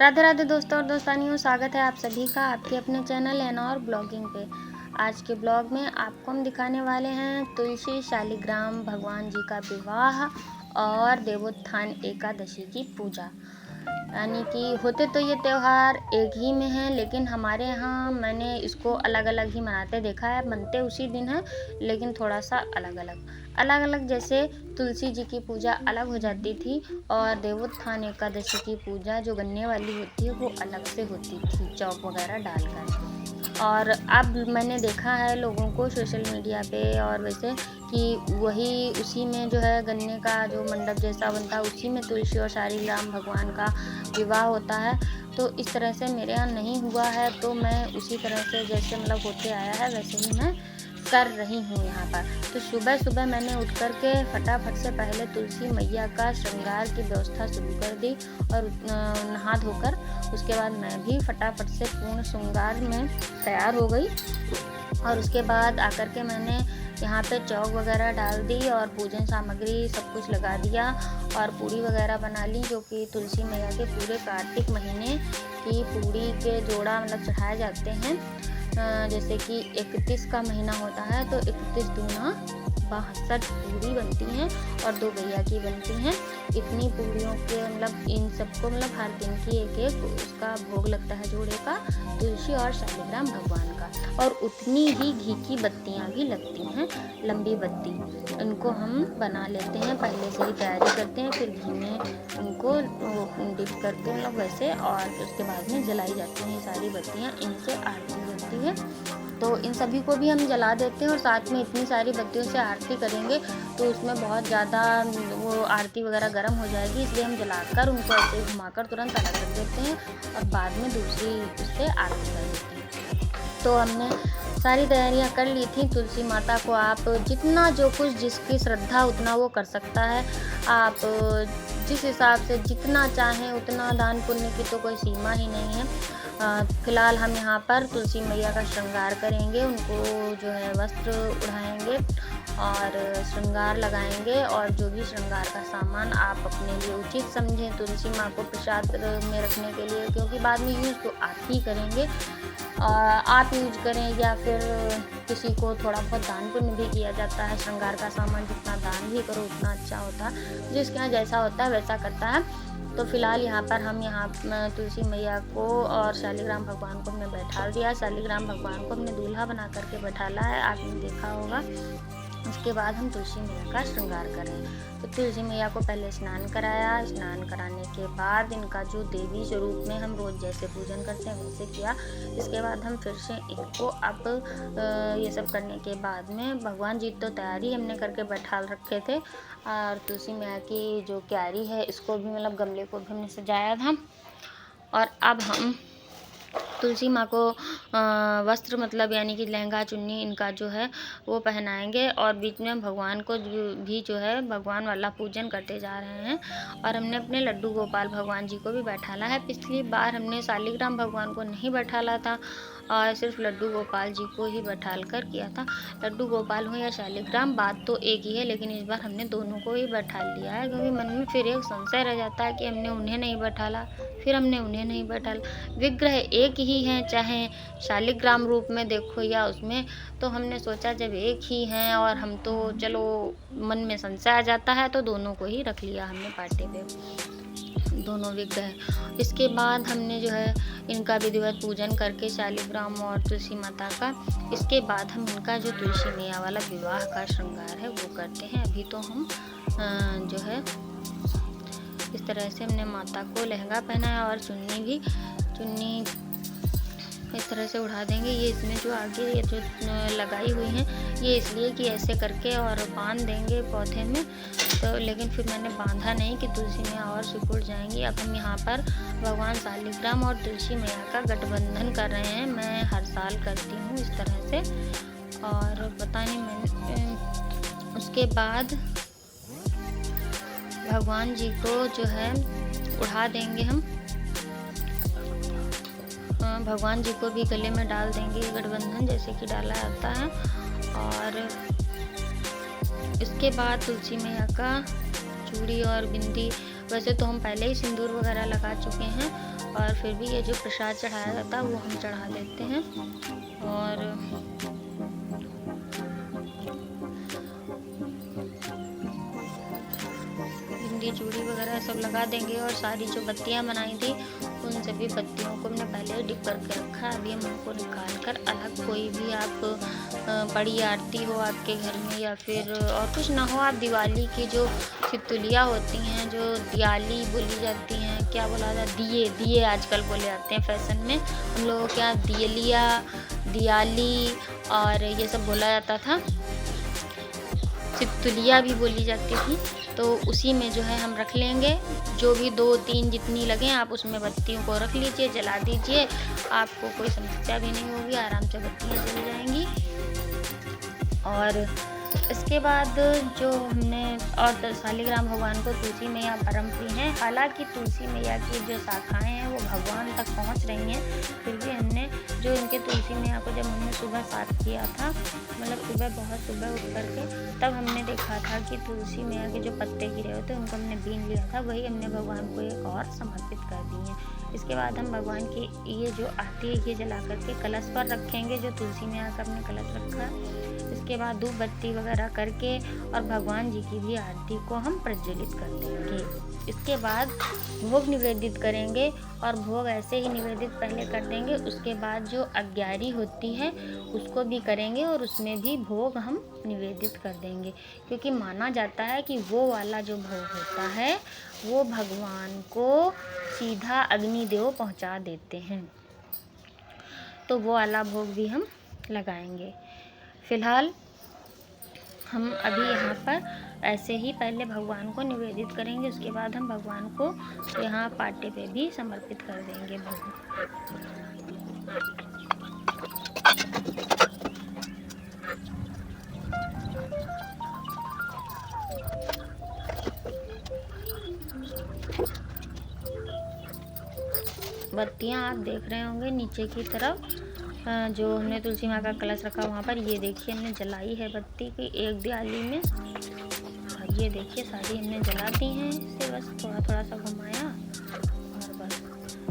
राधे राधे दोस्तों और दोस्तानियों, स्वागत है आप सभी का आपके अपने चैनल एनोर ब्लॉगिंग पे। आज के ब्लॉग में आपको हम दिखाने वाले हैं तुलसी शालिग्राम भगवान जी का विवाह और देवोत्थान एकादशी की पूजा। यानी कि होते तो ये त्यौहार एक ही में हैं, लेकिन हमारे यहाँ मैंने इसको अलग अलग ही मनाते देखा है। मनते उसी दिन है लेकिन थोड़ा सा अलग अलग जैसे तुलसी जी की पूजा अलग हो जाती थी और देवोत्थान एकादशी की पूजा जो गन्ने वाली होती है वो अलग से होती थी, चौक वगैरह डालकर। और अब मैंने देखा है लोगों को सोशल मीडिया पे और वैसे कि वही उसी में जो है गन्ने का जो मंडप जैसा बनता है उसी में तुलसी और शालिग्राम भगवान का विवाह होता है। तो इस तरह से मेरे यहाँ नहीं हुआ है, तो मैं उसी तरह से जैसे मतलब होते आया है वैसे ही मैं कर रही हूँ यहाँ पर। तो सुबह सुबह मैंने उठ कर के फटाफट से पहले तुलसी मैया का श्रृंगार की व्यवस्था शुरू कर दी और नहा धोकर उसके बाद मैं भी फटाफट से पूर्ण श्रृंगार में तैयार हो गई। और उसके बाद आकर के मैंने यहाँ पे चौक वगैरह डाल दी और पूजन सामग्री सब कुछ लगा दिया और पूड़ी वगैरह बना ली, जो कि तुलसी मैया के पूरे कार्तिक महीने की पूड़ी के जोड़ा मतलब चढ़ाए जाते हैं। जैसे कि 31 का महीना होता है तो 31 दूना 62 पूड़ी बनती हैं और 2 गैया की बनती हैं। इतनी पूड़ियों के मतलब इन सबको मतलब हर दिन की एक एक उसका भोग लगता है जोड़े का, तुलसी और शालिग्राम भगवान का। और उतनी ही घी की बत्तियाँ भी लगती हैं, लंबी बत्ती, इनको हम बना लेते हैं, पहले से ही तैयारी करते हैं, फिर घी में उनको डिप करके मतलब वैसे, और उसके बाद में जलाई जाती हैं ये सारी बत्तियाँ। इनसे आरती होती है तो इन सभी को भी हम जला देते हैं और साथ में इतनी सारी बत्तियों से आरती करेंगे तो उसमें बहुत ज़्यादा वो आरती वगैरह गर्म हो जाएगी, इसलिए हम जलाकर उनको ऐसे घुमाकर तुरंत अलग रख देते हैं और बाद में दूसरी उससे आरती कर देते हैं। तो हमने सारी तैयारियां कर ली थी। तुलसी माता को आप जितना जो कुछ जिसकी श्रद्धा उतना वो कर सकता है, आप जिस हिसाब से जितना चाहें उतना दान पुण्य की तो कोई सीमा ही नहीं है। फ़िलहाल हम यहाँ पर तुलसी मैया का श्रृंगार करेंगे, उनको जो है वस्त्र उड़ाएंगे और श्रृंगार लगाएंगे और जो भी श्रृंगार का सामान आप अपने लिए उचित समझें तुलसी माँ को प्रसाद में रखने के लिए, क्योंकि बाद में यूज़ तो आप ही करेंगे, आप यूज करें या फिर किसी को थोड़ा बहुत दान पुण्य भी किया जाता है। श्रृंगार का सामान जितना दान भी करो उतना अच्छा होता है, जिसके यहाँ जैसा होता है वैसा करता है। तो फिलहाल यहाँ पर हम तुलसी मैया को और शालिग्राम भगवान को हमने बैठा दिया। शालिग्राम भगवान को हमने दूल्हा बना करके बैठाला है, आपने देखा होगा। उसके बाद हम तुलसी मैया का श्रृंगार करें। तो तुलसी मैया को पहले स्नान कराया, स्नान कराने के बाद इनका जो देवी स्वरूप में हम रोज़ जैसे पूजन करते हैं वैसे किया। इसके बाद हम फिर से इनको अब ये सब करने के बाद में भगवान जी तो तैयारी हमने करके बैठा रखे थे और तुलसी मैया की जो क्यारी है इसको भी मतलब गमले को भी हमने सजाया था। और अब हम तुलसी माँ को वस्त्र मतलब यानी कि लहंगा चुन्नी इनका जो है वो पहनाएंगे और बीच में भगवान को भी जो है भगवान वाला पूजन करते जा रहे हैं। और हमने अपने लड्डू गोपाल भगवान जी को भी बैठाला है। पिछली बार हमने शालिग्राम भगवान को नहीं बैठाला था और सिर्फ लड्डू गोपाल जी को ही बैठाल कर किया था। लड्डू गोपाल हो या शालिग्राम बात तो एक ही है, लेकिन इस बार हमने दोनों को ही बैठा लिया है, क्योंकि मन में फिर एक संशय रह जाता है कि हमने उन्हें नहीं बैठाला, फिर हमने उन्हें नहीं बैठाला। विग्रह एक ही हैं, चाहे शालिग्राम रूप में देखो या उसमें। तो हमने सोचा जब एक ही हैं और हम तो चलो मन में संशय आ जाता है तो दोनों को ही रख लिया हमने पाटे पे, दोनों विग्रह। इसके बाद हमने जो है इनका विधिवत पूजन करके शालिग्राम और तुलसी माता का, इसके बाद हम इनका जो तुलसी मैया वाला विवाह का श्रृंगार है वो करते हैं। अभी तो हम जो है इस तरह से हमने माता को लहंगा पहनाया और चुन्नी इस तरह से उड़ा देंगे। ये इसमें जो आगे ये जो लगाई हुई हैं ये इसलिए कि ऐसे करके और बांध देंगे पौधे में, तो लेकिन फिर मैंने बांधा नहीं कि तुलसी मैया और सिकुड़ जाएंगी। अब हम यहाँ पर भगवान शालिग्राम और तुलसी मैया का गठबंधन कर रहे हैं। मैं हर साल करती हूँ इस तरह से। और पता नहीं मैंने उसके बाद भगवान जी को जो है उड़ा देंगे हम, भगवान जी को भी गले में डाल देंगे गठबंधन जैसे कि डाला जाता है। और इसके बाद तुलसी मैया का चूड़ी और बिंदी, वैसे तो हम पहले ही सिंदूर वगैरह लगा चुके हैं और फिर भी ये जो प्रसाद चढ़ाया जाता है वो हम चढ़ा देते हैं। और बिंदी चूड़ी वगैरह सब लगा देंगे। और सारी जो बत्तियां बनाई थी उन सभी बत्तियों को हमने पहले डिप करके रखा। अभी हम उनको निकाल कर अलग, कोई भी आप बड़ी आरती हो आपके घर में या फिर और कुछ ना हो, आप दिवाली की जो सितुलियाँ होती हैं, जो दियाली बोली जाती हैं, क्या बोला जाता, दिए आजकल बोले जाते हैं फैशन में। हम लोगों के यहाँ दियाली और ये सब बोला जाता था, सितुलियाँ भी बोली जाती थी। तो उसी में जो है हम रख लेंगे, जो भी 2-3 जितनी लगें आप उसमें बत्तियों को रख लीजिए, जला दीजिए, आपको कोई समस्या भी नहीं होगी, आराम से बत्तियाँ जल जाएंगी। और इसके बाद जो हमने और शालिग्राम भगवान को तुलसी मैया परम प्रिय हैं। हालांकि तुलसी मैया की जो शाखाएं हैं वो भगवान तक पहुंच रही हैं, फिर भी हमने जो इनके तुलसी मैया को जब हमने सुबह साफ किया था, मतलब बहुत सुबह उठ करके, तब हमने देखा था कि तुलसी मैया के जो पत्ते गिरे होते उनको हमने बीन लिया था, वही हमने भगवान को एक और समर्पित कर दिए। इसके बाद हम भगवान की ये जो आरती है ये जला करके कलश पर रखेंगे, जो तुलसी मैया का हमने कलश रखा। इसके बाद धूप बत्ती वगैरह करके और भगवान जी की भी आरती को हम प्रज्वलित कर देंगे। इसके बाद भोग निवेदित करेंगे, और भोग ऐसे ही निवेदित पहले कर देंगे। उसके बाद जो अग्यारी होती है उसको भी करेंगे और उसमें भी भोग हम निवेदित कर देंगे, क्योंकि माना जाता है कि वो वाला जो भोग होता है वो भगवान को सीधा अग्निदेव पहुंचा देते हैं। तो वो वाला भोग भी हम लगाएंगे। फिलहाल हम अभी यहाँ पर ऐसे ही पहले भगवान को निवेदित करेंगे, उसके बाद हम भगवान को यहाँ पाटे पे भी समर्पित कर देंगे भोग। बत्तियाँ आप देख रहे होंगे नीचे की तरफ, जो हमने तुलसी माँ का कलश रखा वहाँ पर, ये देखिए हमने जलाई है बत्ती की एक दियाली में। और ये देखिए सारी हमने जला दी हैं, इसे बस थोड़ा सा घुमाया और बस।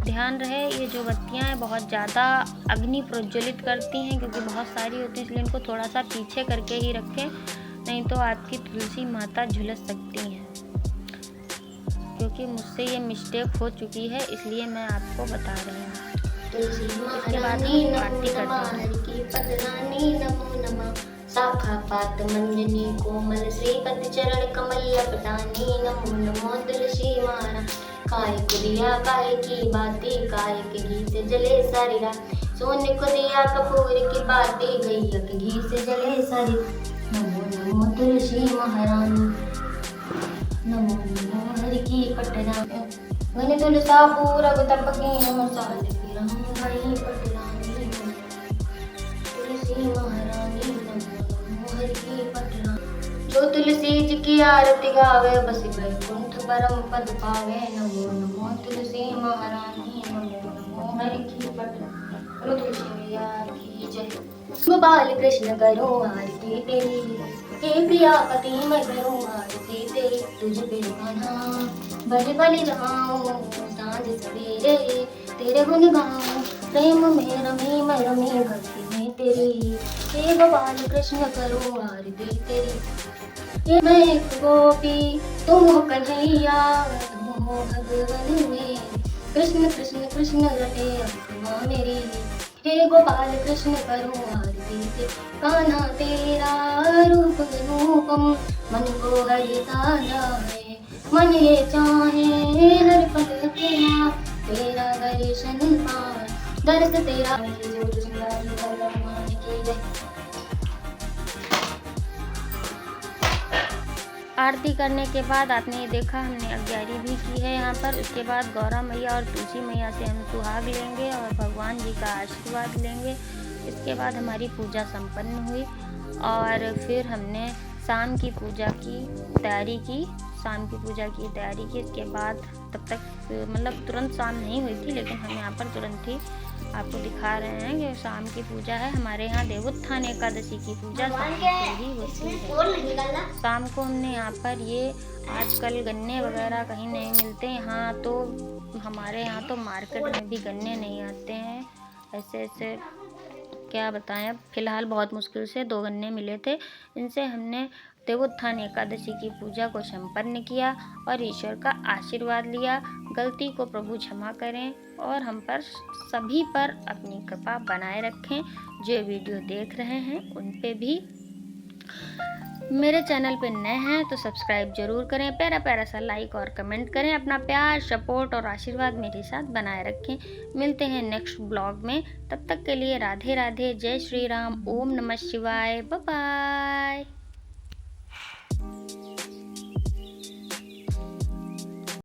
ध्यान रहे ये जो बत्तियाँ हैं बहुत ज़्यादा अग्नि प्रज्वलित करती हैं, क्योंकि बहुत सारी होती हैं, इसलिए इनको थोड़ा सा पीछे करके ही रखें, नहीं तो आपकी तुलसी माता झुलस सकती हैं। क्योंकि मुझसे ये मिस्टेक हो चुकी है, इसलिए मैं आपको बता रही हूँ। इसके बाद हम आरती करते हैं। शाखा पात मंजनी कोमल श्रीपति चरण कमल लपटानी, नमो नमो तुलसी मारा। काय को दिया काय की बातें, काय के घी से जले सारी रात। सोने को दिया कपूर की बातें, गैया के घी से जले सारी। नमो नमो तुलसी महारानी, नमो नमो हरि की पटना। घन तुलसा पूरब तप की साल फिरम गई पटरानी। तुलसी महारानी नमो नमो हरि की पटना। जो तुलसी जी की आरती गावे, बस वैकुंठ परम पद पावे। नमो नमो तुलसी महारानी, नमो नमो हरि की पटना। बोलो तुलसी मैया की जय। बाल कृष्ण करूं आरती तेरी, हे प्रियापति मैं करूं आरती तेरी। तुझ पे गाना बल बल जाऊं सांझ सवेरे, तेरे गुण गाऊं प्रेम में रमी मैं रमी भक्ति में तेरी। हे गोपाल कृष्ण करूं आरती तेरी। ये मैं एक गोपी तुम हो कन्हैया, तुम हो भगवन में। कृष्ण कृष्ण कृष्ण रटे आत्मा मेरी। हे गोपाल कृष्ण करूं आरती तेरी। कान्हा तेरा रूप रूपम मन को हरिता जाए। मन ये चाहे हर पल तेरा, तेरा दर्शन पाए। दर्श तेरा आरती करने के बाद आपने ये देखा हमने अग्यारी भी की है यहाँ पर। उसके बाद गौरा मैया और तुलसी मैया से हम सुहाग लेंगे और भगवान जी का आशीर्वाद लेंगे। इसके बाद हमारी पूजा संपन्न हुई और फिर हमने शाम की पूजा की तैयारी की। इसके बाद तब तक मतलब तुरंत शाम नहीं हुई थी, लेकिन हम यहाँ पर तुरंत ही आपको दिखा रहे हैं कि शाम की पूजा है। हमारे यहाँ देवोत्थान एकादशी की पूजा शाम को ही होती है। शाम को हमने यहाँ पर ये आजकल गन्ने वगैरह कहीं नहीं मिलते, यहाँ तो हमारे यहाँ तो मार्केट में भी गन्ने नहीं आते हैं। ऐसे ऐसे क्या बताएं, अब फिलहाल बहुत मुश्किल से 2 गन्ने मिले थे। इनसे हमने देवोत्थान एकादशी की पूजा को संपन्न किया और ईश्वर का आशीर्वाद लिया। गलती को प्रभु क्षमा करें और हम पर सभी पर अपनी कृपा बनाए रखें। जो वीडियो देख रहे हैं उन पे भी। मेरे चैनल पे नए हैं तो सब्सक्राइब जरूर करें, प्यारा प्यारा सा लाइक और कमेंट करें। अपना प्यार, सपोर्ट और आशीर्वाद मेरे साथ बनाए रखें। मिलते हैं नेक्स्ट ब्लॉग में, तब तक के लिए राधे राधे, जय श्री राम, ओम नमः शिवाय, बाय बाय।